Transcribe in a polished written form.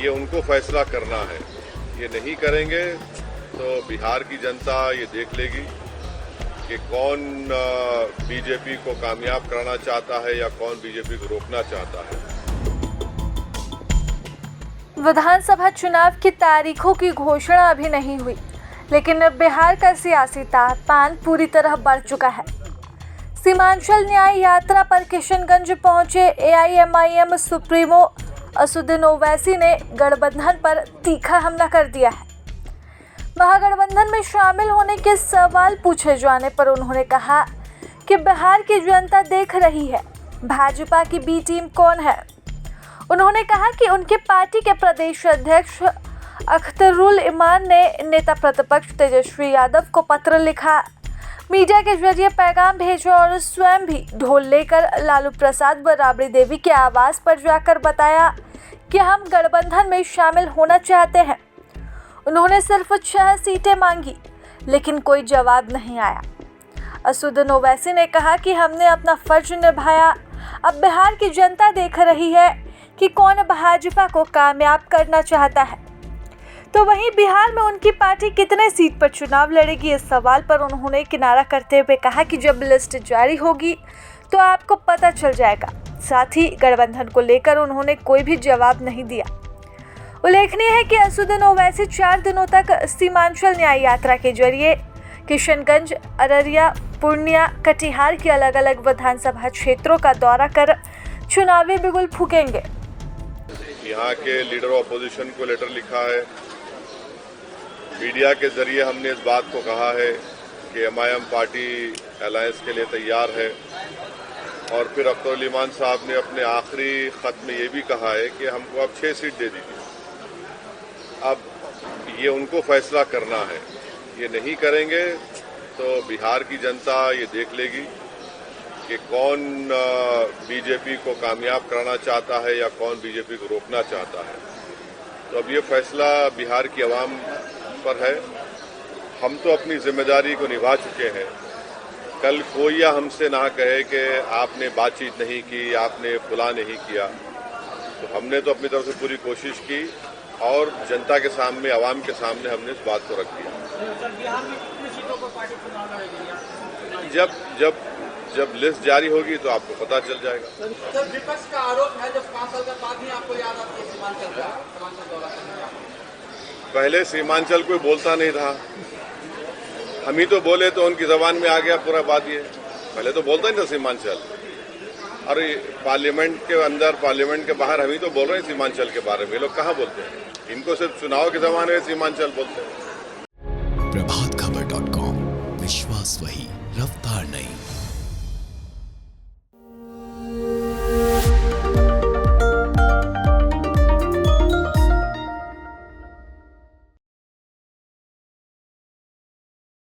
ये उनको फैसला करना है। ये नहीं करेंगे तो बिहार की जनता ये देख लेगी कि कौन बीजेपी को कामयाब कराना चाहता है या कौन बीजेपी को रोकना चाहता है। विधानसभा चुनाव की तारीखों की घोषणा अभी नहीं हुई, लेकिन बिहार का सियासी तापमान पूरी तरह बढ़ चुका है। सीमांचल न्याय यात्रा पर किशनगंज पहुंचे एआईएमआईएम सुप्रीमो असदुद्दीन ओवैसी ने गठबंधन पर तीखा हमला कर दिया है। महागठबंधन में शामिल होने के सवाल पूछे जाने पर उन्होंने कहा कि बिहार की जनता देख रही है भाजपा की बी टीम कौन है। उन्होंने कहा कि उनके पार्टी के प्रदेश अध्यक्ष अख्तरुल इमान ने नेता प्रतिपक्ष तेजस्वी यादव को पत्र लिखा, मीडिया के जरिए पैगाम भेजा और स्वयं भी ढोल लेकर लालू प्रसाद व राबड़ी देवी के आवास पर जाकर बताया कि हम गठबंधन में शामिल होना चाहते हैं। उन्होंने सिर्फ 6 सीटें मांगी, लेकिन कोई जवाब नहीं आया। असदुद्दीन ओवैसी ने कहा कि हमने अपना फर्ज निभाया, अब बिहार की जनता देख रही है कि कौन भाजपा को कामयाब करना चाहता है। तो वहीं बिहार में उनकी पार्टी कितने सीट पर चुनाव लड़ेगी, इस सवाल पर उन्होंने किनारा करते हुए कहा कि जब लिस्ट जारी होगी तो आपको पता चल जाएगा। साथ ही गठबंधन को लेकर उन्होंने कोई भी जवाब नहीं दिया। उल्लेखनीय है कि असदुद्दीन ओवैसी 4 दिनों तक सीमांचल न्याय यात्रा के जरिए किशनगंज, अररिया, पूर्णिया, कटिहार के अलग अलग विधानसभा क्षेत्रों का दौरा कर चुनावी बिगुल फूकेंगे। यहाँ के लीडर ऑपोजिशन को लेटर लिखा है, मीडिया के जरिए हमने इस बात को कहा है कि एमआईएम पार्टी अलायंस के लिए तैयार है, और फिर अख्तरुल इमान साहब ने अपने आखिरी खत में ये भी कहा है कि हमको अब 6 सीट दे दीजिए। अब ये उनको फैसला करना है। ये नहीं करेंगे तो बिहार की जनता ये देख लेगी कि कौन बीजेपी को कामयाब कराना चाहता है या कौन बीजेपी को रोकना चाहता है। तो अब ये फैसला बिहार की आवाम पर है। हम तो अपनी जिम्मेदारी को निभा चुके हैं। कल कोई हमसे ना कहे कि आपने बातचीत नहीं की, आपने फुला नहीं किया। तो हमने तो अपनी तरफ से पूरी कोशिश की और जनता के सामने, आवाम के सामने हमने इस बात को रख दिया। जब लिस्ट जारी होगी तो आपको पता चल जाएगा। सर, विपक्ष का आरोप है जब 5 साल के बाद ही आपको याद आती है सीमांचल दौरा करने का। पहले सीमांचल कोई बोलता नहीं था, हम ही तो बोले तो उनकी जबान में आ गया पूरा बात। ये पहले तो बोलता नहीं था सीमांचल, और पार्लियामेंट के अंदर, पार्लियामेंट के बाहर हम ही तो बोल रहे हैं सीमांचल के बारे में। ये लोग कहाँ बोलते हैं? इनको सिर्फ चुनाव के जमाने में सीमांचल बोलते हैं। प्रभातखबर.com, विश्वास वही, रफ्तार नहीं।